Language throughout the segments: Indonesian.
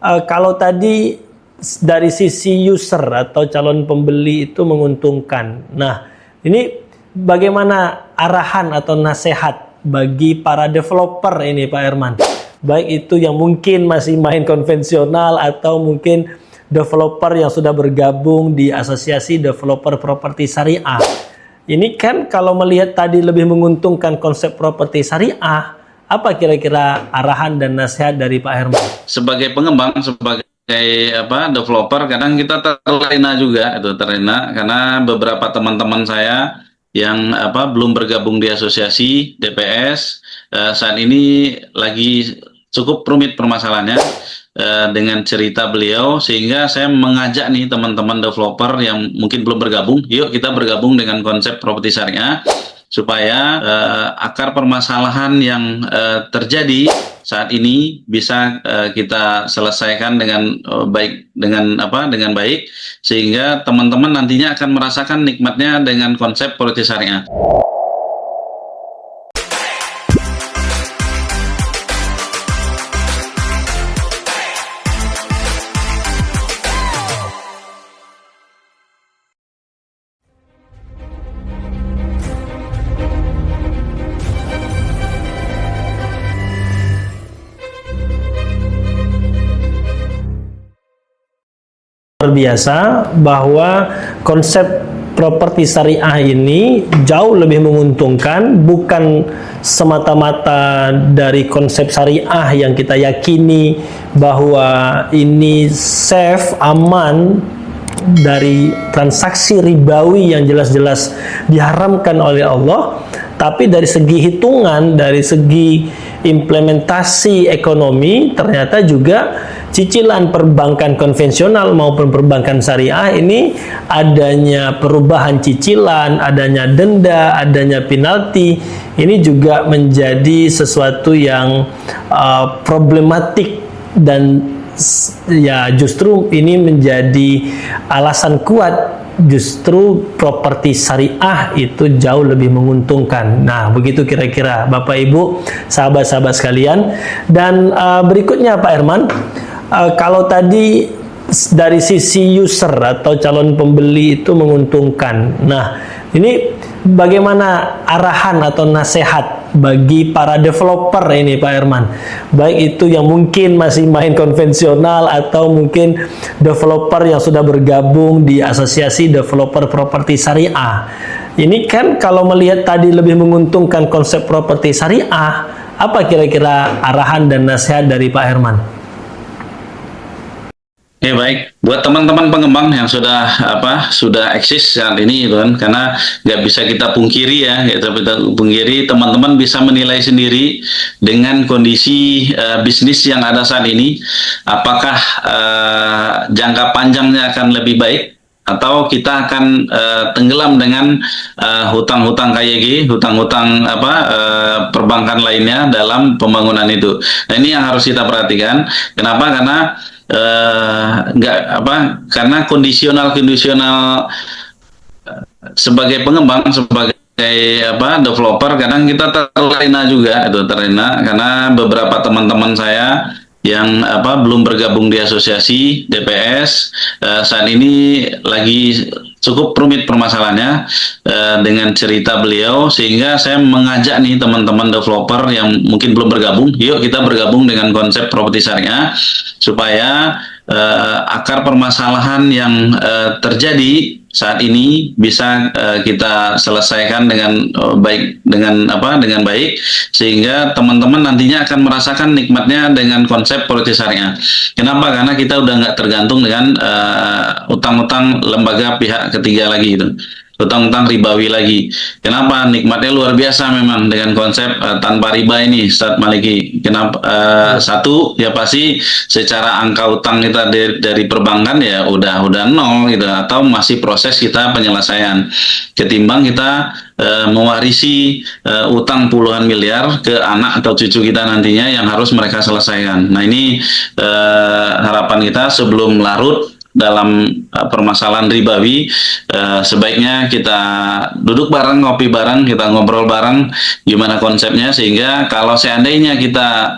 Kalau tadi dari sisi user atau calon pembeli itu menguntungkan. Nah, ini bagaimana arahan atau nasihat bagi para developer ini Pak Herman? Baik itu yang mungkin masih main konvensional atau mungkin developer yang sudah bergabung di Asosiasi Developer Properti Syariah. Ini kan kalau melihat tadi lebih menguntungkan konsep properti syariah, apa kira-kira arahan dan nasihat dari Pak Herman? Sebagai pengembang, sebagai developer, kadang kita terlena juga, itu terlena karena beberapa teman-teman saya yang belum bergabung di asosiasi DPS saat ini lagi cukup rumit permasalahannya dengan cerita beliau, sehingga saya mengajak nih teman-teman developer yang mungkin belum bergabung, yuk kita bergabung dengan konsep properti syariah supaya akar permasalahan yang terjadi saat ini bisa kita selesaikan dengan baik, dengan baik, sehingga teman-teman nantinya akan merasakan nikmatnya dengan konsep properti syariah. Biasa bahwa konsep properti syariah ini jauh lebih menguntungkan, bukan semata-mata dari konsep syariah yang kita yakini bahwa ini safe, aman dari transaksi ribawi yang jelas-jelas diharamkan oleh Allah, tapi dari segi hitungan, dari segi implementasi ekonomi, ternyata juga cicilan perbankan konvensional maupun perbankan syariah ini adanya perubahan cicilan, adanya denda, adanya penalti, ini juga menjadi sesuatu yang problematik, dan ya justru ini menjadi alasan kuat justru properti syariah itu jauh lebih menguntungkan. Nah, begitu kira-kira Bapak Ibu, sahabat-sahabat sekalian. Dan berikutnya Pak Herman, kalau tadi dari sisi user atau calon pembeli itu menguntungkan. Nah, ini bagaimana arahan atau nasihat bagi para developer ini Pak Herman? Baik itu yang mungkin masih main konvensional atau mungkin developer yang sudah bergabung di Asosiasi Developer Properti Syariah. Ini kan kalau melihat tadi lebih menguntungkan konsep properti syariah, apa kira-kira arahan dan nasihat dari Pak Herman? Ya baik, buat teman-teman pengembang yang sudah eksis saat ini, gitu kan, karena nggak bisa kita pungkiri ya, teman-teman bisa menilai sendiri dengan kondisi bisnis yang ada saat ini, apakah jangka panjangnya akan lebih baik atau kita akan tenggelam dengan hutang-hutang KYG, hutang-hutang perbankan lainnya dalam pembangunan itu. Nah, ini yang harus kita perhatikan. Kenapa? Karena kondisional sebagai pengembang, sebagai developer, kadang kita terlena juga, itu terlena karena beberapa teman-teman saya yang belum bergabung di asosiasi DPS saat ini lagi cukup rumit permasalahannya dengan cerita beliau, sehingga saya mengajak nih teman-teman developer yang mungkin belum bergabung, yuk kita bergabung dengan konsep properti syariah supaya akar permasalahan yang terjadi saat ini bisa kita selesaikan dengan baik, dengan baik, sehingga teman-teman nantinya akan merasakan nikmatnya dengan konsep properti syariah. Kenapa? Karena kita udah nggak tergantung dengan utang-utang lembaga pihak ketiga lagi, gitu, utang-utang ribawi lagi. Kenapa? Nikmatnya luar biasa memang dengan konsep tanpa riba ini, Ustadz Maliki. Kenapa? Satu, ya pasti secara angka utang kita dari perbankan ya udah nol, gitu, atau masih proses kita penyelesaian, ketimbang kita mewarisi utang puluhan miliar ke anak atau cucu kita nantinya yang harus mereka selesaikan. Nah, ini harapan kita sebelum larut dalam permasalahan ribawi, sebaiknya kita duduk bareng, ngopi bareng, kita ngobrol bareng gimana konsepnya, sehingga kalau seandainya kita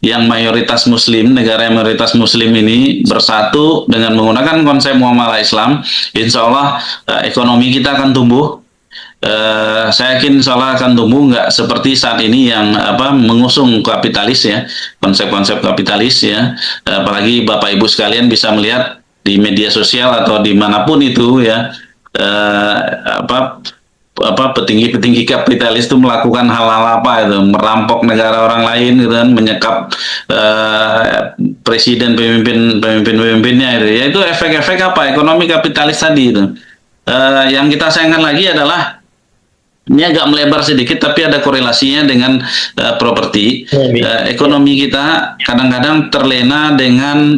yang mayoritas Muslim, negara yang mayoritas Muslim ini bersatu dengan menggunakan konsep muamalah Islam, insya Allah ekonomi kita akan tumbuh. Saya yakin insya Allah akan tumbuh, nggak seperti saat ini yang mengusung kapitalis ya, konsep-konsep kapitalis ya. Apalagi Bapak Ibu sekalian bisa melihat di media sosial atau dimanapun itu ya, petinggi-petinggi kapitalis itu melakukan hal-hal apa itu, merampok negara orang lain gitu kan, menyekap presiden, pemimpinnya itu. Ya itu efek-efek apa ekonomi kapitalis tadi itu. Yang kita sayangkan lagi adalah ini agak melebar sedikit, tapi ada korelasinya dengan properti. Ekonomi kita kadang-kadang terlena dengan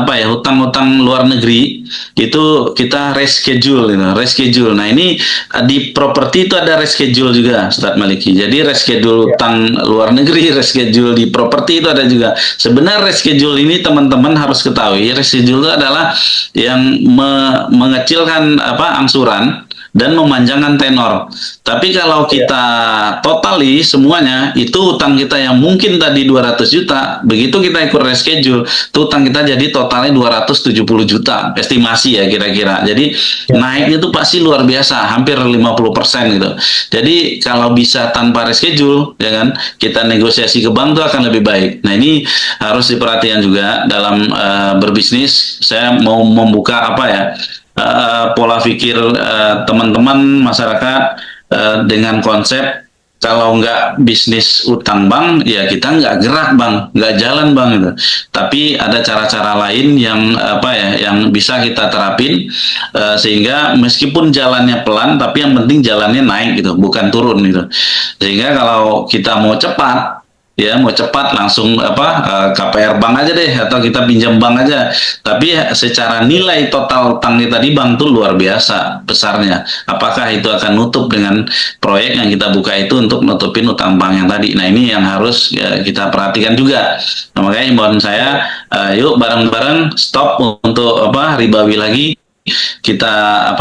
hutang-hutang luar negeri. Itu kita reschedule, gitu, reschedule. Nah ini di properti itu ada reschedule juga, Ustadz Maliki. Jadi reschedule hutang luar negeri, reschedule di properti itu ada juga. Sebenarnya reschedule ini teman-teman harus ketahui, reschedule itu adalah yang mengecilkan angsuran dan memanjangkan tenor. Tapi kalau kita totali semuanya, itu utang kita yang mungkin tadi 200 juta, begitu kita ikut reschedule, itu utang kita jadi totalnya 270 juta, estimasi ya kira-kira. Jadi naiknya itu pasti luar biasa, hampir 50% gitu. Jadi kalau bisa tanpa reschedule, ya kan, kita negosiasi ke bank itu akan lebih baik. Nah ini harus diperhatikan juga dalam berbisnis. Saya mau membuka pola pikir teman-teman masyarakat dengan konsep kalau nggak bisnis utang bank ya kita nggak gerak bang, nggak jalan bang gitu. Tapi ada cara-cara lain yang yang bisa kita terapin sehingga meskipun jalannya pelan tapi yang penting jalannya naik gitu, bukan turun gitu. Sehingga kalau kita mau cepat langsung KPR bank aja deh, atau kita pinjam bank aja. Tapi secara nilai total utang kita di bank tuh luar biasa besarnya. Apakah itu akan nutup dengan proyek yang kita buka itu untuk nutupin utang bank yang tadi? Nah ini yang harus kita perhatikan juga. Nah, makanya himbauan saya, yuk bareng-bareng stop untuk ribawi lagi. Kita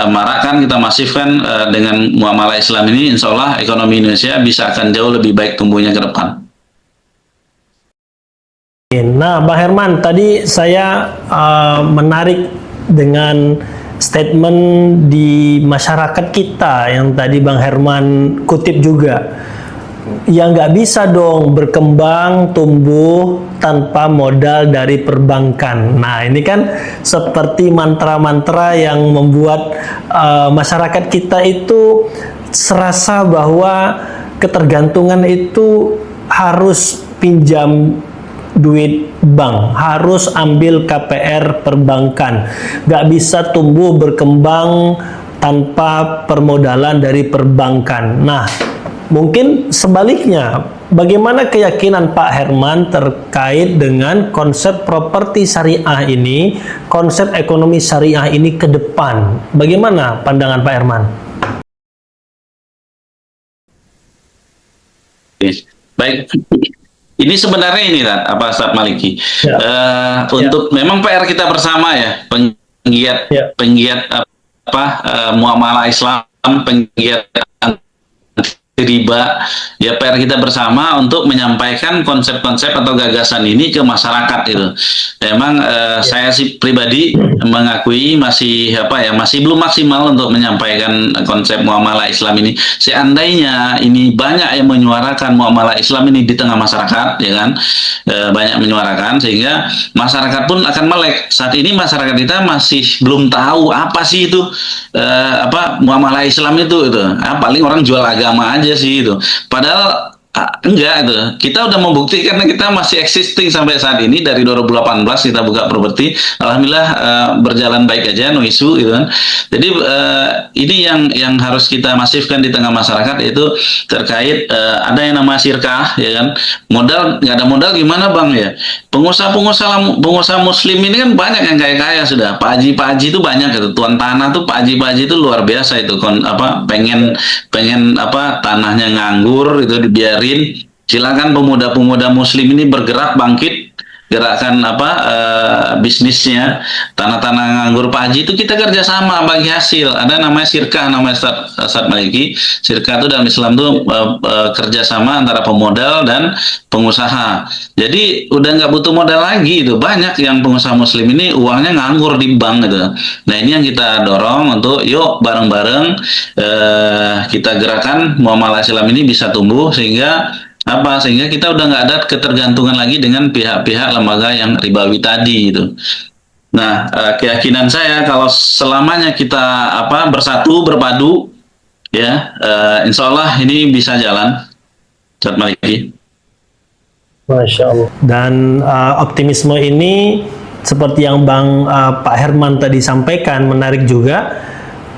marakkan, kita masifkan dengan muamalah Islam ini, insya Allah ekonomi Indonesia bisa akan jauh lebih baik tumbuhnya ke depan. Nah, Bang Herman, tadi saya menarik dengan statement di masyarakat kita yang tadi Bang Herman kutip juga. Ya nggak bisa dong berkembang, tumbuh tanpa modal dari perbankan. Nah, ini kan seperti mantra-mantra yang membuat masyarakat kita itu serasa bahwa ketergantungan itu harus pinjam duit bank, harus ambil KPR perbankan, nggak bisa tumbuh berkembang tanpa permodalan dari perbankan. Nah, mungkin sebaliknya, bagaimana keyakinan Pak Herman terkait dengan konsep properti syariah ini, konsep ekonomi syariah ini ke depan? Bagaimana pandangan Pak Herman? Baik. Ini sebenarnya ini Ustadz Maliki, untuk memang PR kita bersama ya, penggiat muamalah Islam, penggiat riba, ya PR kita bersama untuk menyampaikan konsep-konsep atau gagasan ini ke masyarakat itu. Memang saya sih pribadi mengakui masih masih belum maksimal untuk menyampaikan konsep muamalah Islam ini. Seandainya ini banyak yang menyuarakan muamalah Islam ini di tengah masyarakat, ya kan, banyak menyuarakan sehingga masyarakat pun akan melek. Saat ini masyarakat kita masih belum tahu apa sih itu muamalah Islam itu. Paling orang jual agama aja sih itu. Padahal enggak itu. Kita udah membuktikan kita masih existing sampai saat ini dari 2018 kita buka properti. Alhamdulillah berjalan baik aja, no isu gitu kan. Jadi ini yang harus kita masifkan di tengah masyarakat, yaitu terkait ada yang nama sirkah, ya kan. Modal nggak ada modal gimana bang ya? Pengusaha muslim ini kan banyak yang kaya-kaya sudah. Pak Haji itu banyak gitu. Tuan tanah tuh Pak Haji itu luar biasa itu. Pengen tanahnya nganggur itu dibiarin. Silakan pemuda-pemuda muslim ini bergerak bangkit, gerakan bisnisnya tanah-tanah nganggur Pak Haji itu kita kerjasama bagi hasil. Ada namanya sirkah, namanya Ustadz Maliki. Sirkah itu dalam Islam tuh kerjasama antara pemodal dan pengusaha. Jadi udah nggak butuh modal lagi itu. Banyak yang pengusaha Muslim ini uangnya nganggur di bank gitu. Nah ini yang kita dorong untuk yuk bareng-bareng kita gerakan muamalah Islam ini bisa tumbuh sehingga sehingga kita udah nggak ada ketergantungan lagi dengan pihak-pihak lembaga yang ribawi tadi gitu. Nah, keyakinan saya kalau selamanya kita bersatu berpadu ya, insya Allah ini bisa jalan. Ustadz Maliki. Masya Allah. Dan optimisme ini seperti yang Pak Herman tadi sampaikan menarik juga.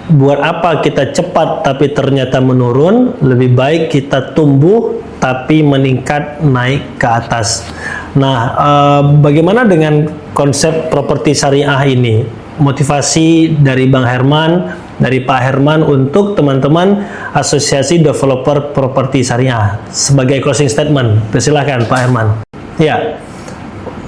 Buat apa kita cepat tapi ternyata menurun, lebih baik kita tumbuh tapi meningkat naik ke atas. Nah, bagaimana dengan konsep properti syariah ini? Motivasi dari Bang Herman, dari Pak Herman untuk teman-teman Asosiasi Developer Properti Syariah sebagai closing statement. Persilahkan Pak Herman. Ya,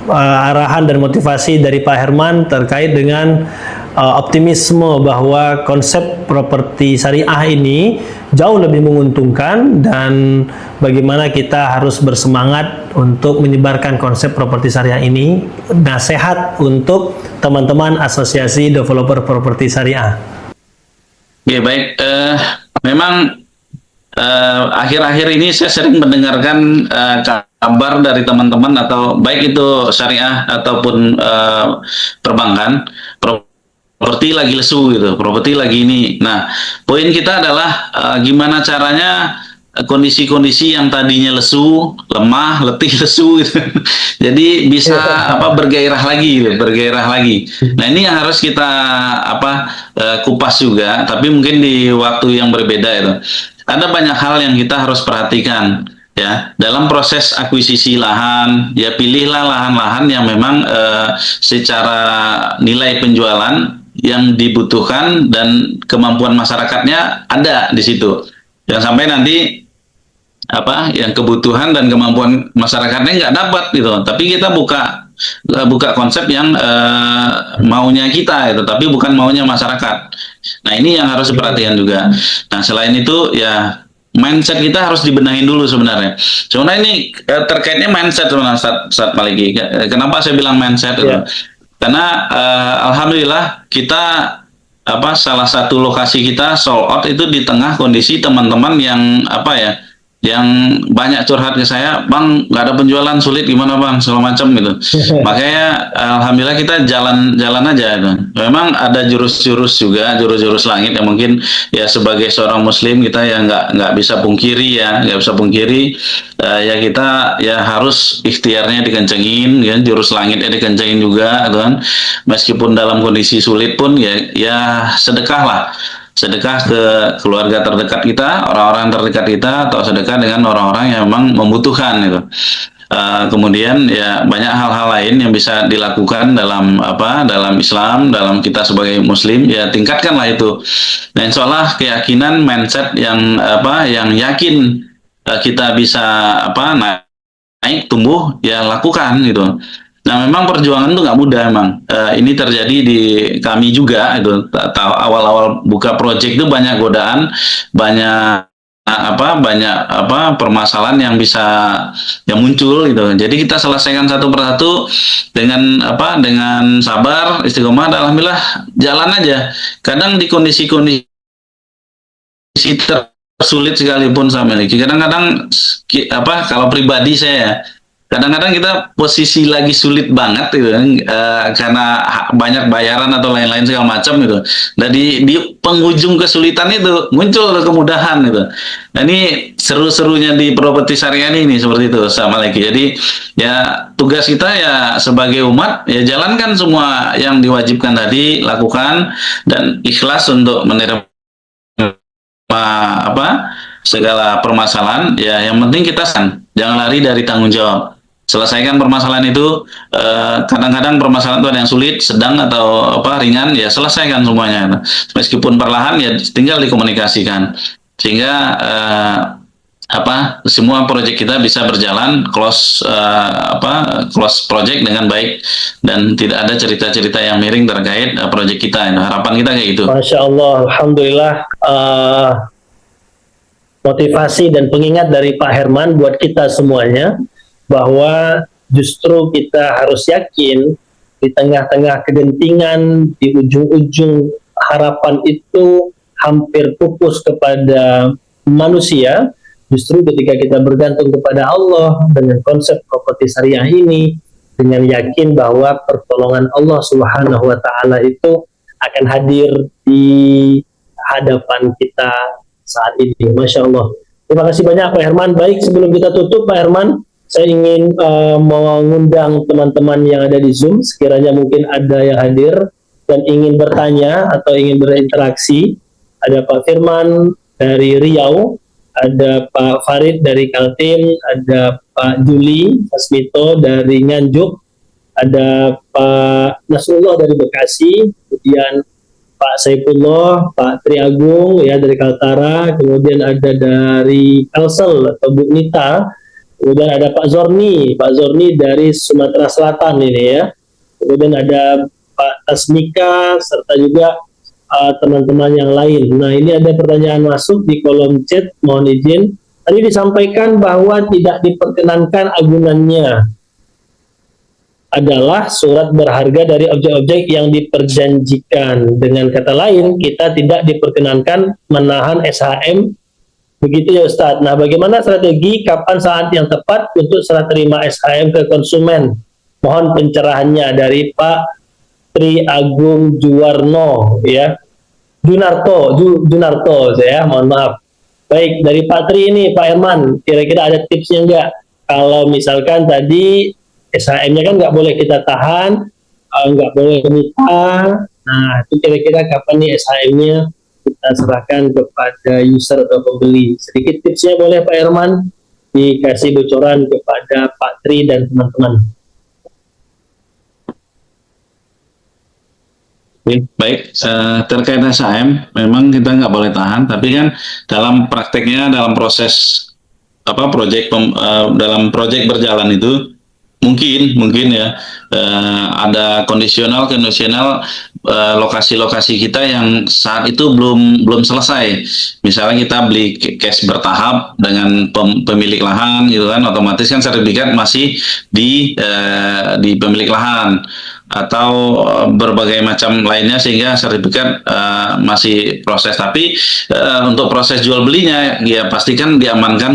arahan dan motivasi dari Pak Herman terkait dengan optimisme bahwa konsep properti syariah ini jauh lebih menguntungkan dan bagaimana kita harus bersemangat untuk menyebarkan konsep properti syariah ini. Nasihat untuk teman-teman Asosiasi Developer Properti Syariah. Oke, baik. Memang akhir-akhir ini saya sering mendengarkan kabar dari teman-teman atau baik itu syariah ataupun perbankan, properti lagi lesu gitu, properti lagi ini. Nah, poin kita adalah gimana caranya kondisi-kondisi yang tadinya lesu, lemah, letih, lesu gitu. Jadi bisa bergairah lagi gitu, bergairah lagi. Nah, ini yang harus kita kupas juga, tapi mungkin di waktu yang berbeda itu. Ada banyak hal yang kita harus perhatikan ya dalam proses akuisisi lahan. Ya pilihlah lahan-lahan yang memang secara nilai penjualan yang dibutuhkan dan kemampuan masyarakatnya ada di situ. Jangan sampai nanti yang kebutuhan dan kemampuan masyarakatnya nggak dapat gitu. Tapi kita buka konsep yang maunya kita itu, tapi bukan maunya masyarakat. Nah ini yang harus diperhatikan juga. Nah selain itu ya mindset kita harus dibenahin dulu sebenarnya. Sebenarnya ini terkaitnya mindset sebenarnya Ustadz Maliki. Kenapa saya bilang mindset itu? Karena alhamdulillah kita salah satu lokasi kita sold out itu di tengah kondisi teman-teman yang yang banyak curhat ke saya, Bang, nggak ada penjualan, sulit gimana Bang, segala macam gitu. Makanya alhamdulillah kita jalan aja itu. Memang ada jurus-jurus juga, jurus-jurus langit yang mungkin ya sebagai seorang muslim kita ya nggak bisa pungkiri ya, ya kita ya harus ikhtiarnya dikencengin, ya jurus langitnya dikencengin juga, gitu kan. Meskipun dalam kondisi sulit pun ya sedekah lah. Sedekah ke keluarga terdekat kita, orang-orang terdekat kita, atau sedekah dengan orang-orang yang memang membutuhkan gitu. Kemudian ya banyak hal-hal lain yang bisa dilakukan dalam dalam Islam, dalam kita sebagai Muslim, ya tingkatkanlah itu. Dan insya Allah keyakinan mindset yang yang yakin kita bisa naik tumbuh, ya lakukan gitu. Nah memang perjuangan itu nggak mudah emang. Ini terjadi di kami juga itu. Awal-awal buka proyek itu banyak godaan, banyak permasalahan yang bisa yang muncul gitu. Jadi kita selesaikan satu persatu dengan sabar, istiqomah. Alhamdulillah jalan aja. Kadang di kondisi-kondisi tersulit sekalipun sama ini. Kadang-kadang kalau pribadi saya kadang-kadang kita posisi lagi sulit banget gitu karena banyak bayaran atau lain-lain segala macam gitu. Nah di penghujung kesulitan itu muncul kemudahan gitu. Nah ini seru-serunya di properti syariah ini seperti itu sama lagi. Jadi ya tugas kita ya sebagai umat ya jalankan semua yang diwajibkan tadi, lakukan dan ikhlas untuk menerima segala permasalahan. Ya yang penting kita jangan lari dari tanggung jawab. Selesaikan permasalahan itu. Kadang-kadang permasalahan itu ada yang sulit, sedang atau ringan, ya selesaikan semuanya. Meskipun perlahan, ya tinggal dikomunikasikan. Sehingga semua proyek kita bisa berjalan close project dengan baik dan tidak ada cerita-cerita yang miring terkait proyek kita. Harapan kita kayak gitu. Masya Allah, Alhamdulillah, motivasi dan pengingat dari Pak Herman buat kita semuanya bahwa justru kita harus yakin di tengah-tengah kegentingan, di ujung-ujung harapan itu hampir pupus kepada manusia. Justru ketika kita bergantung kepada Allah dengan konsep properti syariah ini, dengan yakin bahwa pertolongan Allah Subhanahu wa Ta'ala itu akan hadir di hadapan kita saat ini. Masya Allah. Terima kasih banyak Pak Herman. Baik, sebelum kita tutup Pak Herman, saya ingin mengundang teman-teman yang ada di Zoom, sekiranya mungkin ada yang hadir dan ingin bertanya atau ingin berinteraksi. Ada Pak Firman dari Riau, ada Pak Farid dari Kaltim, ada Pak Juli Fasmito dari Nganjuk, ada Pak Nasrullah dari Bekasi, kemudian Pak Saifullah, Pak Triagung ya dari Kaltara, kemudian ada dari Kalsel atau Bu Nita, kemudian ada Pak Zorni dari Sumatera Selatan ini ya, kemudian ada Pak Tasmika serta juga teman-teman yang lain. Nah, ini ada pertanyaan masuk di kolom chat, mohon izin. Tadi disampaikan bahwa tidak diperkenankan agunannya adalah surat berharga dari objek-objek yang diperjanjikan. Dengan kata lain, kita tidak diperkenankan menahan SHM. Begitu ya Ustadz. Nah, bagaimana strategi, kapan saat yang tepat untuk serah terima SHM ke konsumen? Mohon pencerahannya dari Pak Tri Agung Juwarno ya, Junarto saya mohon maaf. Baik, dari Pak Tri ini Pak Herman, kira-kira ada tipsnya enggak kalau misalkan tadi SHM-nya kan nggak boleh kita tahan, nggak boleh menyita, nah itu kira-kira kapan nih SHM-nya kita serahkan kepada user atau pembeli? Sedikit tipsnya boleh Pak Herman dikasih bocoran kepada Pak Tri dan teman-teman. Baik, terkait SHM, memang kita nggak boleh tahan, tapi kan dalam prakteknya, dalam proses dalam proyek berjalan itu mungkin ya ada kondisional lokasi-lokasi kita yang saat itu belum selesai. Misalnya kita beli cash bertahap dengan pemilik lahan, gitu kan, otomatis kan sertifikat masih di pemilik lahan atau berbagai macam lainnya sehingga sertifikat masih proses. Tapi untuk proses jual belinya ya pastikan diamankan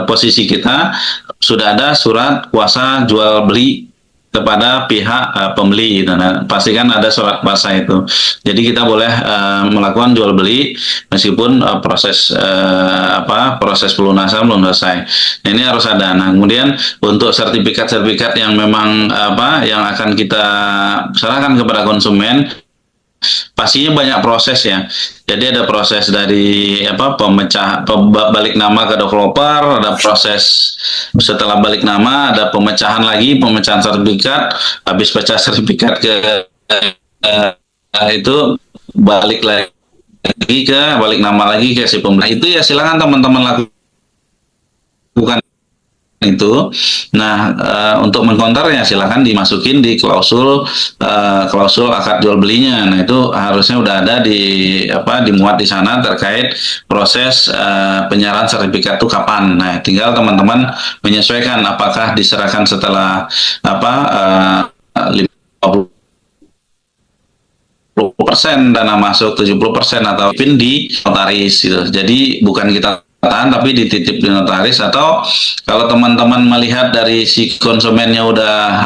posisi kita sudah ada surat kuasa jual beli kepada pihak pembeli. Nah, pastikan ada surat kuasa itu. Jadi kita boleh melakukan jual beli meskipun proses pelunasan belum selesai. Nah, ini harus ada. Nah, kemudian untuk sertifikat-sertifikat yang memang yang akan kita serahkan kepada konsumen, pastinya banyak proses ya. Jadi ada proses dari balik nama ke developer, ada proses setelah balik nama, ada pemecahan sertifikat, habis pecah sertifikat ke itu balik nama lagi ke si pembeli. Itu ya silakan teman-teman lakukan itu. Nah, untuk mengkonternya silakan dimasukin di klausul akad jual belinya. Nah, itu harusnya udah ada dimuat di sana terkait proses penyerahan sertifikat itu kapan. Nah, tinggal teman-teman menyesuaikan apakah diserahkan setelah 50% dana masuk, 70% atau pin di notaris gitu. Jadi bukan kita tahan tapi dititip di notaris, atau kalau teman-teman melihat dari si konsumennya udah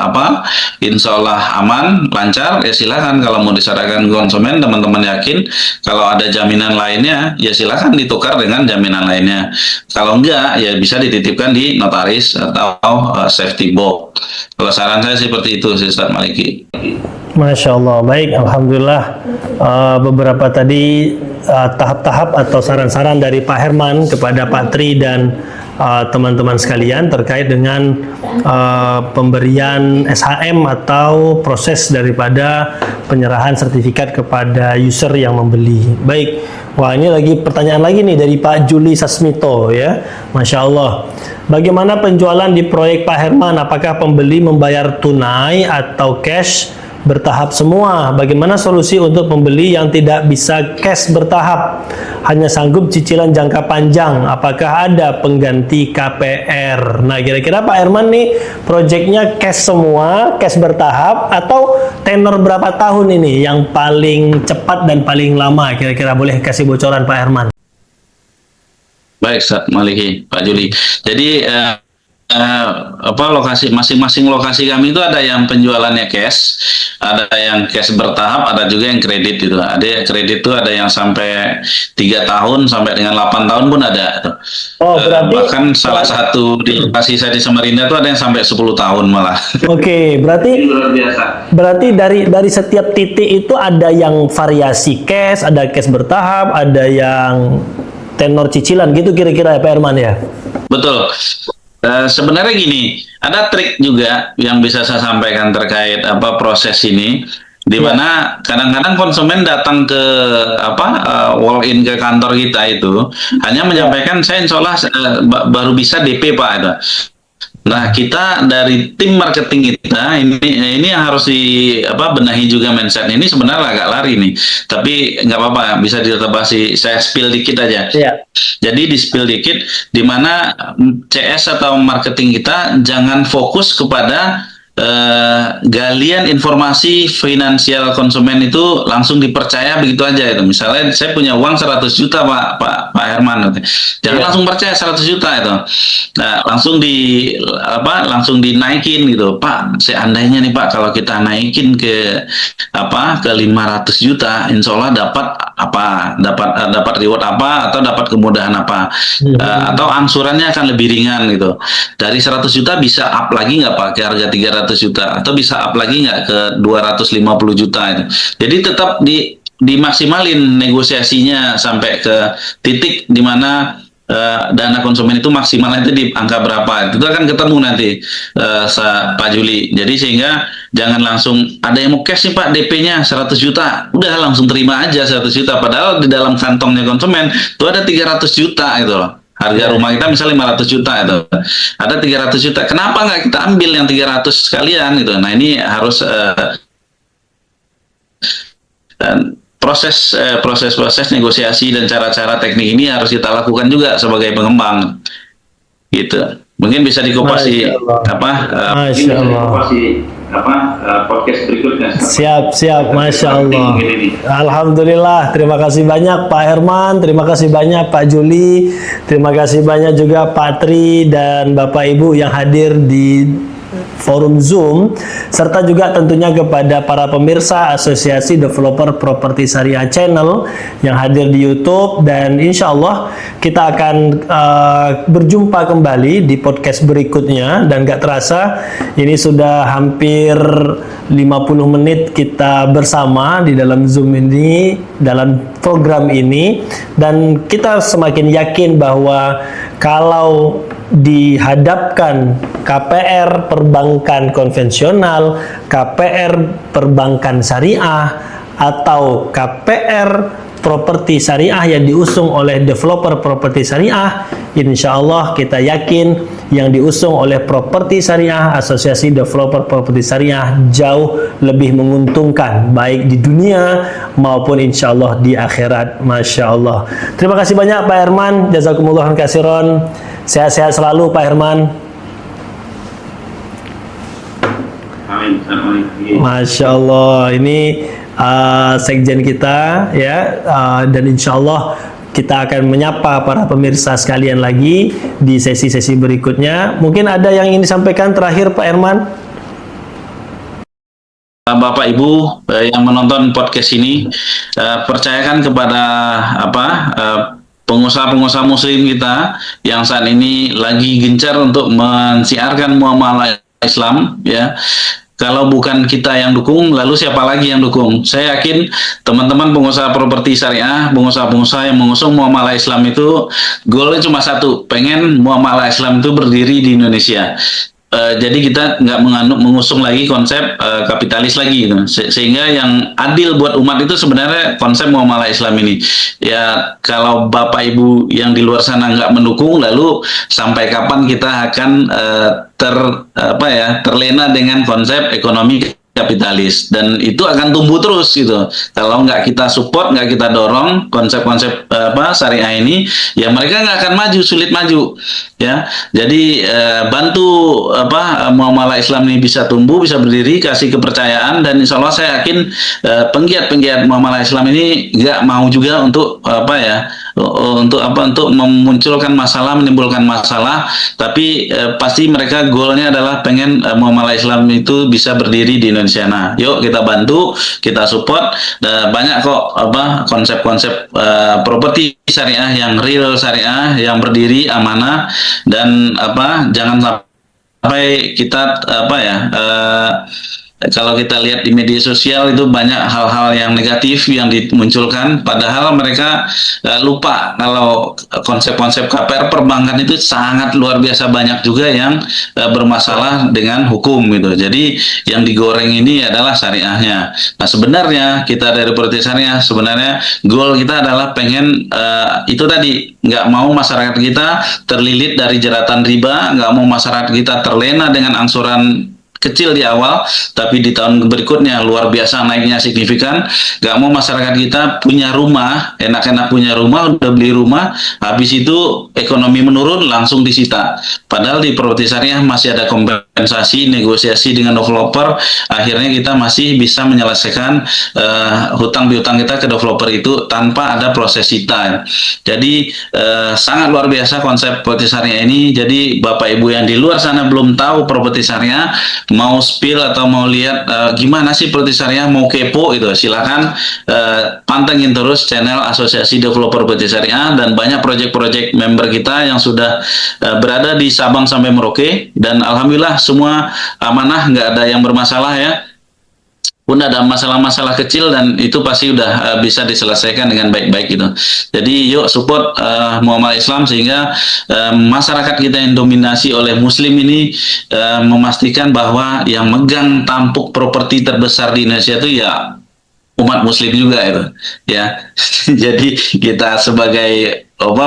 insya Allah aman, lancar, ya silakan. Kalau mau diserahkan konsumen, teman-teman yakin kalau ada jaminan lainnya, ya silakan ditukar dengan jaminan lainnya. Kalau enggak, ya bisa dititipkan di notaris atau safety box. Kalau saran saya seperti itu, Ustaz Maliki. Masya Allah, baik, Alhamdulillah. Beberapa tadi tahap-tahap atau saran-saran dari Pak Herman kepada Pak Tri dan teman-teman sekalian terkait dengan pemberian SHM atau proses daripada penyerahan sertifikat kepada user yang membeli. Baik, wah ini lagi pertanyaan lagi nih dari Pak Juli Sasmito ya, Masya Allah. Bagaimana penjualan di proyek Pak Herman? Apakah pembeli membayar tunai atau cash bertahap semua? Bagaimana solusi untuk pembeli yang tidak bisa cash bertahap, hanya sanggup cicilan jangka panjang? Apakah ada pengganti KPR? Nah, kira-kira Pak Herman nih proyeknya cash semua, cash bertahap, atau tenor berapa tahun ini yang paling cepat dan paling lama? Kira-kira boleh kasih bocoran Pak Herman? Baik, Ustaz Maliki, Pak Juli. Jadi lokasi masing-masing lokasi kami itu ada yang penjualannya cash, ada yang cash bertahap, ada juga yang kredit itu. Ada kredit itu ada yang sampai 3 tahun sampai dengan 8 tahun pun ada. Oh, berarti bahkan salah satu di lokasi saya di Samarinda itu ada yang sampai 10 tahun malah. Oke, berarti Luar biasa. berarti dari setiap titik itu ada yang variasi cash, ada cash bertahap, ada yang tenor cicilan gitu kira-kira ya Pak Herman ya? Betul. Sebenarnya gini, ada trik juga yang bisa saya sampaikan terkait proses ini, di mana kadang-kadang konsumen datang ke walk in ke kantor kita itu hanya menyampaikan saya insya Allah baru bisa DP Pak itu. Nah, kita dari tim marketing kita ini yang harus benahi juga mindset ini, sebenarnya agak lari nih, tapi nggak apa-apa, bisa ditebasi. Saya spill dikit aja. Iya. Jadi di spill dikit, di mana CS atau marketing kita jangan fokus kepada galian informasi finansial konsumen itu langsung dipercaya begitu aja itu. Misalnya saya punya uang 100 juta Pak Herman, jangan langsung percaya 100 juta itu. Nah, langsung dinaikin gitu. Pak, seandainya nih Pak, kalau kita naikin ke 500 juta, insya Allah dapat reward apa, atau dapat kemudahan apa, atau angsurannya akan lebih ringan gitu. Dari 100 juta bisa up lagi nggak Pak ke harga 300 juta, atau bisa up lagi nggak ke 250 juta itu. Jadi tetap dimaksimalin negosiasinya sampai ke titik di mana dana konsumen itu maksimal itu di angka berapa, itu akan ketemu nanti Pak Juli. Jadi sehingga jangan langsung ada yang mau cash nih Pak, DP-nya 100 juta, udah langsung terima aja 100 juta, padahal di dalam kantongnya konsumen itu ada 300 juta gitu loh. Harga rumah kita misalnya 500 juta itu, ada 300 juta. Kenapa nggak kita ambil yang 300 sekalian gitu? Nah, ini harus dan proses negosiasi dan cara-cara teknik ini harus kita lakukan juga sebagai pengembang. Gitu. Mungkin bisa dikupas di Masya Allah. Podcast berikutnya. Siap, Masya Allah. Alhamdulillah, terima kasih banyak Pak Herman, terima kasih banyak Pak Juli, terima kasih banyak juga Pak Tri dan Bapak Ibu yang hadir di forum Zoom, serta juga tentunya kepada para pemirsa Asosiasi Developer Properti Syariah Channel yang hadir di YouTube. Dan insya Allah kita akan berjumpa kembali di podcast berikutnya. Dan gak terasa ini sudah hampir 50 menit kita bersama di dalam Zoom ini, dalam program ini, dan kita semakin yakin bahwa kalau dihadapkan KPR perbankan konvensional, KPR perbankan syariah, atau KPR properti syariah yang diusung oleh developer properti syariah, insya Allah kita yakin yang diusung oleh properti syariah, Asosiasi Developer Properti Syariah, jauh lebih menguntungkan baik di dunia maupun insya Allah di akhirat. Masya Allah. Terima kasih banyak Pak Herman, jazakumullah khairan. Sehat-sehat selalu Pak Herman. Amin. Masya Allah, ini sekjen kita ya, dan insya Allah kita akan menyapa para pemirsa sekalian lagi di sesi-sesi berikutnya. Mungkin ada yang ingin disampaikan terakhir Pak Herman? Bapak Ibu yang menonton podcast ini, percayakan kepada pengusaha-pengusaha muslim kita yang saat ini lagi gencar untuk mensiarkan muamalah Islam ya. Kalau bukan kita yang dukung, lalu siapa lagi yang dukung? Saya yakin teman-teman pengusaha properti syariah, pengusaha-pengusaha yang mengusung muamalah Islam itu goalnya cuma satu, pengen muamalah Islam itu berdiri di Indonesia. Jadi kita nggak mengusung lagi konsep kapitalis lagi gitu. Sehingga yang adil buat umat itu sebenarnya konsep muamalah Islam ini. Ya kalau Bapak Ibu yang di luar sana nggak mendukung, lalu sampai kapan kita akan terlena dengan konsep ekonomi kapitalis, dan itu akan tumbuh terus gitu. Kalau nggak kita support, nggak kita dorong konsep-konsep syariah ini, ya mereka nggak akan maju, sulit maju ya. Jadi bantu muamalah Islam ini bisa tumbuh, bisa berdiri, kasih kepercayaan, dan insya Allah saya yakin penggiat-penggiat muamalah Islam ini nggak mau juga untuk untuk memunculkan masalah, menimbulkan masalah, tapi pasti mereka goalnya adalah pengen muamalah Islam itu bisa berdiri di Indonesia. Nah, yuk kita bantu, kita support. Banyak kok konsep-konsep properti syariah yang real syariah, yang berdiri amanah, dan jangan sampai kita kalau kita lihat di media sosial itu banyak hal-hal yang negatif yang dimunculkan, padahal mereka lupa kalau konsep-konsep KPR perbankan itu sangat luar biasa banyak juga yang bermasalah dengan hukum gitu. Jadi yang digoreng ini adalah syariahnya. Nah sebenarnya kita dari Properti Syariah sebenarnya goal kita adalah pengen itu tadi, nggak mau masyarakat kita terlilit dari jeratan riba, nggak mau masyarakat kita terlena dengan angsuran kecil di awal, tapi di tahun berikutnya luar biasa naiknya signifikan. Gak mau masyarakat kita punya rumah, enak-enak punya rumah, udah beli rumah, habis itu ekonomi menurun langsung disita. Padahal di Properti Syariah masih ada kompensasi, negosiasi dengan developer, akhirnya kita masih bisa menyelesaikan hutang piutang kita ke developer itu tanpa ada proses sita. Jadi sangat luar biasa konsep Properti Syariah ini. Jadi Bapak Ibu yang di luar sana belum tahu Properti Syariah, mau spill atau mau lihat gimana sih Properti Syariah, mau kepo itu, silakan pantengin terus channel Asosiasi Developer Properti Syariah, dan banyak proyek-proyek member kita yang sudah berada di Sabang sampai Merauke, dan alhamdulillah semua amanah, nggak ada yang bermasalah ya. Pun ada masalah-masalah kecil dan itu pasti udah bisa diselesaikan dengan baik-baik gitu. Jadi yuk support muamalah Islam sehingga masyarakat kita yang dominasi oleh Muslim ini memastikan bahwa yang megang tampuk properti terbesar di Indonesia itu ya umat Muslim juga itu ya. Jadi kita sebagai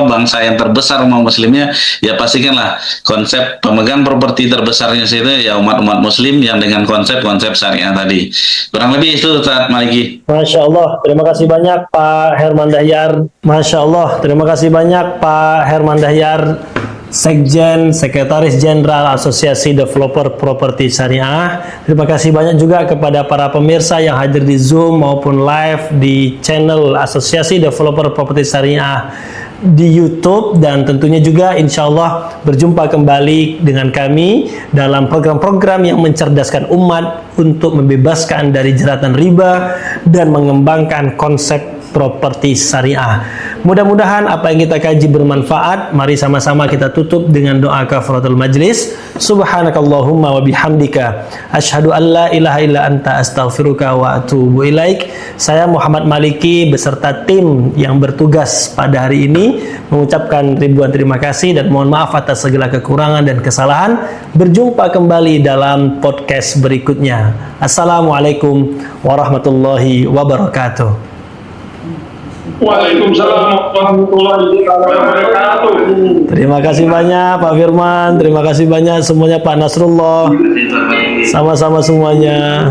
bangsa yang terbesar umat Muslimnya, ya pastikanlah konsep pemegang properti terbesarnya itu ya umat-umat Muslim yang dengan konsep-konsep syariah tadi. Kurang lebih itu Ustaz Maliki. Masya Allah, terima kasih banyak Pak Herman Dahyar. Masya Allah, terima kasih banyak Pak Herman Dahyar, Sekjen, Sekretaris Jenderal Asosiasi Developer Properti Syariah. Terima kasih banyak juga kepada para pemirsa yang hadir di Zoom maupun live di channel Asosiasi Developer Properti Syariah di YouTube, dan tentunya juga insya Allah berjumpa kembali dengan kami dalam program-program yang mencerdaskan umat untuk membebaskan dari jeratan riba dan mengembangkan konsep properti syariah. Mudah-mudahan apa yang kita kaji bermanfaat. Mari sama-sama kita tutup dengan doa kafaratul majlis. Subhanakallahumma wa bihamdika asyhadu an la ilaha illa anta astaghfiruka wa atubu ilaik. Saya Muhammad Maliki beserta tim yang bertugas pada hari ini mengucapkan ribuan terima kasih dan mohon maaf atas segala kekurangan dan kesalahan. Berjumpa kembali dalam podcast berikutnya. Assalamualaikum warahmatullahi wabarakatuh. Waalaikumsalam warahmatullahi wabarakatuh. Terima kasih banyak Pak Firman, terima kasih banyak semuanya Pak Nasrullah. Sama-sama semuanya.